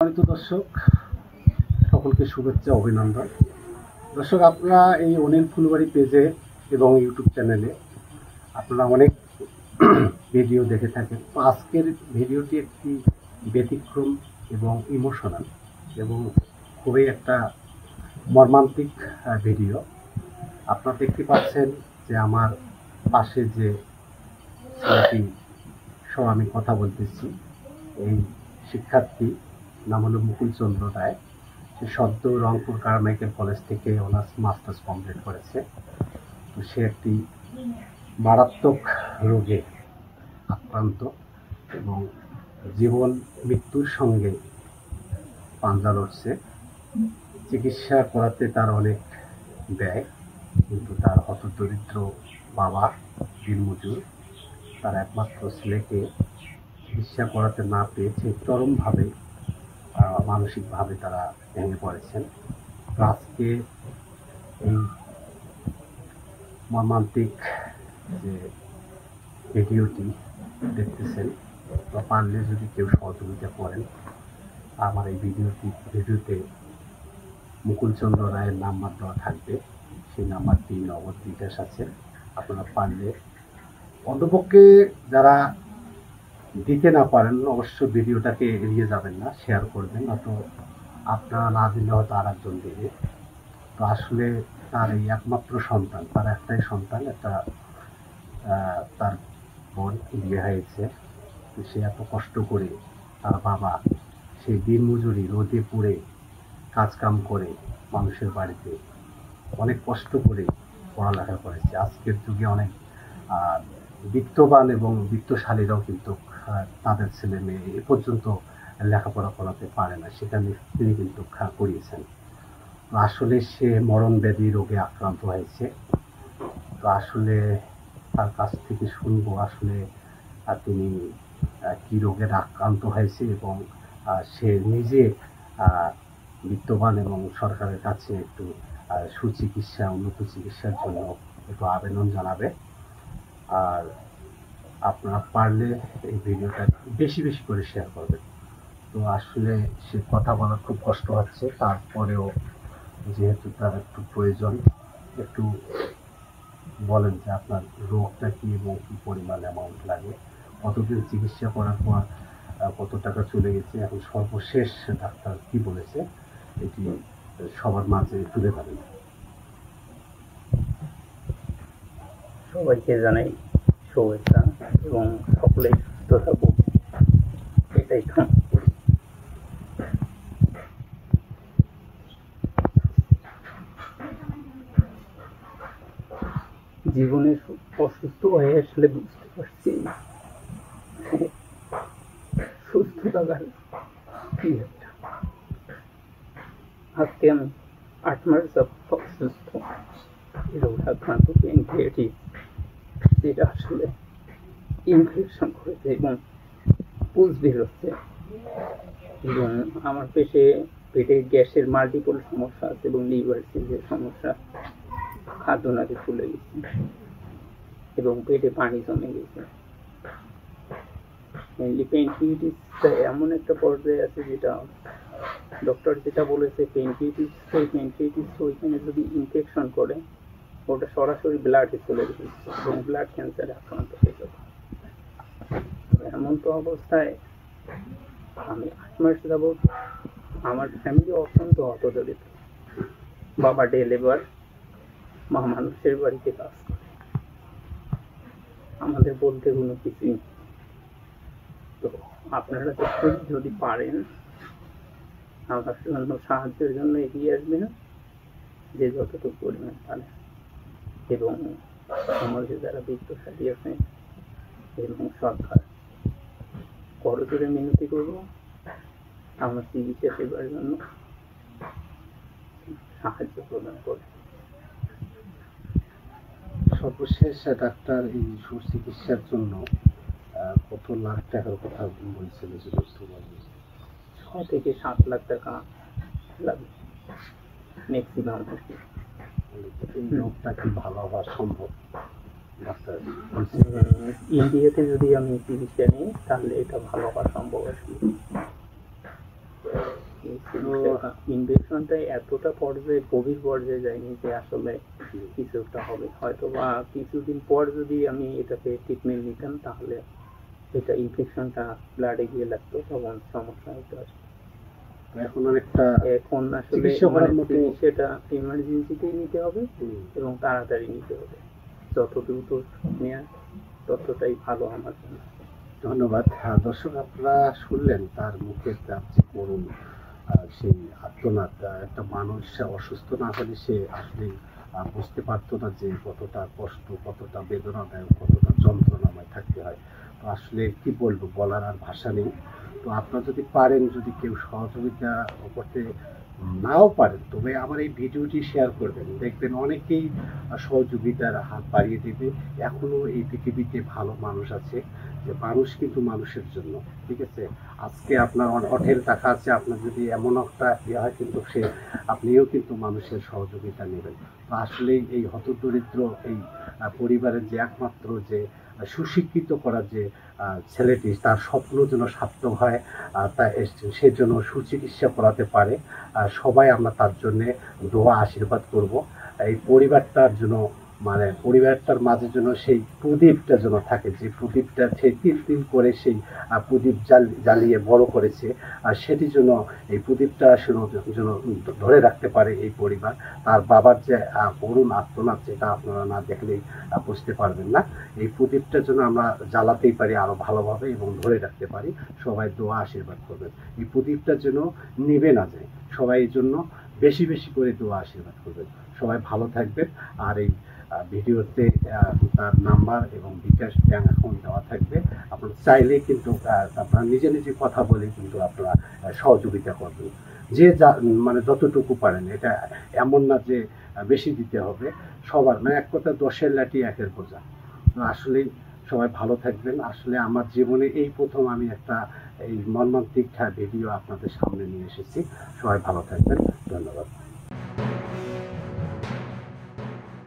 সম্মানিত দর্শক, সকলকে শুভেচ্ছা অভিনন্দন। দর্শক, আপনারা এই অনিল ফুলবাড়ি পেজে এবং ইউটিউব চ্যানেলে আপনারা অনেক ভিডিও দেখে থাকেন। তো আজকের ভিডিওটি একটি ব্যতিক্রম এবং ইমোশনাল এবং খুবই একটা মর্মান্তিক ভিডিও। আপনারা দেখতে পাচ্ছেন যে আমার পাশে যে ছেলেটি সহ আমি কথা বলতেছি, এই শিক্ষার্থী নাম হলো মুকুল চন্দ্র রায়। সে সদ্য রংপুর কারমাইকেল কলেজ থেকে অনার্স মাস্টার্স কমপ্লিট করেছে। তো সে একটি মারাত্মক রোগে আক্রান্ত এবং জীবন মৃত্যুর সঙ্গে পাঞ্জা লড়ছে। চিকিৎসা করাতে তার অনেক ব্যয়, কিন্তু তার হতদরিদ্র বাবা দিনমজুর, তার একমাত্র ছেলেকে চিকিৎসা করাতে না পেয়েছে চরমভাবে মানসিকভাবে তারা ভেঙে পড়েছেন। তো আজকে এই মর্মান্তিক যে ভিডিওটি দেখতেছেন, বা পারলে যদি কেউ সহযোগিতা করেন, আমার এই ভিডিওতে মুকুল চন্দ্র রায়ের নাম্বার দেওয়া থাকবে। সেই নাম্বারটি নগদ বিকাশ আছে। আপনারা পারলে, অন্তপক্ষে যারা দিতে না পারেন, অবশ্য ভিডিওটাকে এড়িয়ে যাবেন না, শেয়ার করবেন। হয়তো আপনারা না দিলে হয়তো আর একজন দেবে। তো আসলে তার এই একমাত্র সন্তান, তার একটাই সন্তান, একটা তার বোন বিয়ে হয়েছে। সে এত কষ্ট করে, তার বাবা সেই দিনমজুরি রোদে পুড়ে কাজকাম করে মানুষের বাড়িতে অনেক কষ্ট করে পড়ালেখা করেছে। আজকের যুগে অনেক বিত্তবান এবং বিত্তশালীরাও কিন্তু তাদের ছেলে মেয়ে এ পর্যন্ত লেখাপড়া করাতে পারে না, সেখানে তিনি কিন্তু করিয়েছেন। আসলে সে মরণ ব্যাধি রোগে আক্রান্ত হয়েছে। তো আসলে তার কাছ থেকে শুনবো আসলে তিনি কি রোগের আক্রান্ত হয়েছে, এবং সে নিজে বিত্তবান এবং সরকারের কাছে একটু সুচিকিৎসা, উন্নত চিকিৎসার জন্য একটু আবেদন জানাবে। আর আপনারা পারলে এই ভিডিওটা বেশি বেশি করে শেয়ার করবেন। তো আসলে সে কথা বলার খুব কষ্ট হচ্ছে, তারপরেও যেহেতু তার একটু প্রয়োজন, একটু বলেন যে আপনার রোগটা কি এবং কি পরিমাণ অ্যামাউন্ট লাগে, কতদিন চিকিৎসা করার পর কত টাকা চলে গেছে, এখন সর্বশেষ ডাক্তার কি বলেছে, এটি সবার মাঝে তুলে ধরেন। সবাইকে জানাই শুভেচ্ছা এবং সকলেই সুস্থ থাকুক, এটাই কামনা করি। জীবনে অসুস্থ হয়ে আসলে বুঝতে পারছি সুস্থ থাকার কি একটা। আজকে আমি 8 মাস অসুস্থ, রোগ আক্রান্ত, পেনক্রিয়াটিস, যেটা আসলে ইনফেকশন করেছে এবং পুজ বের হচ্ছে, এবং আমার পেটে গ্যাসের মাল্টিপল সমস্যা আছে এবং লিভার সিলের সমস্যা, খাদ্যনালী ফুলে গেছে এবং পেটে পানি জমে গেছে। মেনলি পেনক্রিয়াটিসটা এমন একটা পর্যায়ে আছে যেটা ডক্টর যেটা বলেছে, পেনক্রিয়াটিস ওইখানে যদি ইনফেকশন করে ওটা সরাসরি ব্লাডে চলে গেছে এবং ব্লাড ক্যান্সারে আক্রান্ত হয়ে যাবে। এমন তো অবস্থায় আমি 8 মাস যাবৎ, আমার ফ্যামিলি অত্যন্ত হতদরিদ্র। বাবা ডে লেবার, মা মানুষের বাড়িতে কাজ করে, আমাদের বলতে কোনো কিছুই নেই। তো আপনারা যদি পারেন আমার জন্য সাহায্যের জন্য এগিয়ে আসবেন, যে যতটুকু পরিমাণ পারেন, এবং সমাজে যারা বিত্তশালী আছেন এবং সরকার, করজোড়ে মিনতি করব আমার চিকিৎসা সেবার জন্য সাহায্য প্রদান করে। সর্বশেষ ডাক্তার এই সুচিকিৎসার জন্য কত লাখ টাকার কথা বলছিল, যে 6 থেকে 7 লাখ টাকা লাগবে ম্যাক্সিমাম। এই রোগটা কি ভালো হওয়া সম্ভব? ডাক্তার ইন্ডিয়াতে যদি আমি চিকিৎসা নিই তাহলে এটা ভালো হওয়া সম্ভব আসলে। ইনফেকশনটা এতটা পর্যায়ে গভীর পর্যায়ে যায়নি যে আসলে কিছু একটা হবে, হয়তো বা কিছুদিন পর যদি আমি এটাকে ট্রিটমেন্ট নিতাম তাহলে এটা ইনফেকশনটা ব্লাডে গিয়ে লাগতো, তখন সমস্যা হতো আর কি। এখন অনেকটা এখন আসলে চিকিৎসা করার মতো সেটা ইমার্জেন্সিতেই নিতে হবে এবং তাড়াতাড়ি নিতে হবে, যত দ্রুত নেওয়া ততটাই ভালো আমার জন্য। ধন্যবাদ। দর্শক, আপনারা শুনলেন তার মুখে তার যে করুণ সেই আর্তনাদ। একটা মানুষ অসুস্থ না হলে সে আসলে বুঝতে পারতো না যে কতটা কষ্ট, কতটা বেদনাদায়ক, কতটা যন্ত্রণাময় থাকতে হয়। তো আসলে কি বলবো, বলার আর ভাষা নেই। তো আপনারা যদি পারেন, যদি কেউ সহযোগিতা করতে নাও পারেন, তবে আমার এই ভিডিওটি শেয়ার করবেন, দেখবেন অনেকেই সহযোগিতার হাত বাড়িয়ে দেবে। এখনো এই পৃথিবীতে ভালো মানুষ আছে, যে মানুষ কিন্তু মানুষের জন্য, ঠিক আছে। আজকে আপনার অঢেল টাকা আছে, আপনার যদি এমন একটা ইয়ে হয়, কিন্তু আপনিও কিন্তু মানুষের সহযোগিতা নেবেন। তো আসলে এই হতদরিদ্র এই পরিবারের যে একমাত্র যে সুশিক্ষিত করা যে ছেলেটি, তার স্বপ্ন যেন সার্থক হয়, তা সে যেন সুচিকিৎসা করাতে পারে। সবাই আমরা তার জন্যে দোয়া আশীর্বাদ করব। এই পরিবারটার জন্য, মানে পরিবারটার মাঝে যেন সেই প্রদীপটা যেন থাকে, যে প্রদীপটা সেই তিল করে সেই প্রদীপ জ্বালিয়ে বড় করেছে, আর সেটি যেন, এই প্রদীপটা যেন ধরে রাখতে পারে এই পরিবার। তার বাবার যে করুণ আর্তনাদ, যেটা আপনারা না দেখলেই বুঝতে পারবেন না। এই প্রদীপটা যেন আমরা জ্বালাতেই পারি আরো ভালোভাবে এবং ধরে রাখতে পারি। সবাই দোয়া আশীর্বাদ করবেন, এই প্রদীপটা যেন নিভে না যায়। সবাই এই জন্য বেশি বেশি করে দোয়া আশীর্বাদ করবেন। সবাই ভালো থাকবেন। আর এই ভিডিওতে তার নাম্বার এবং বিকাশ ব্যাংক অ্যাকাউন্ট দেওয়া থাকবে। আপনারা চাইলে কিন্তু আপনারা নিজে নিজে কথা বলে কিন্তু আপনারা সহযোগিতা করবেন, যে যা মানে যতটুকু পারেন। এটা এমন না যে বেশি দিতে হবে, সবার মানে এক কথা 10-এর লাঠি 1-এর বোঝা। তো আসলেই সবাই ভালো থাকবেন। আসলে আমার জীবনে এই প্রথম আমি একটা এই মর্মান্তিক ভিডিও আপনাদের সামনে নিয়ে এসেছি। সবাই ভালো থাকবেন। ধন্যবাদ।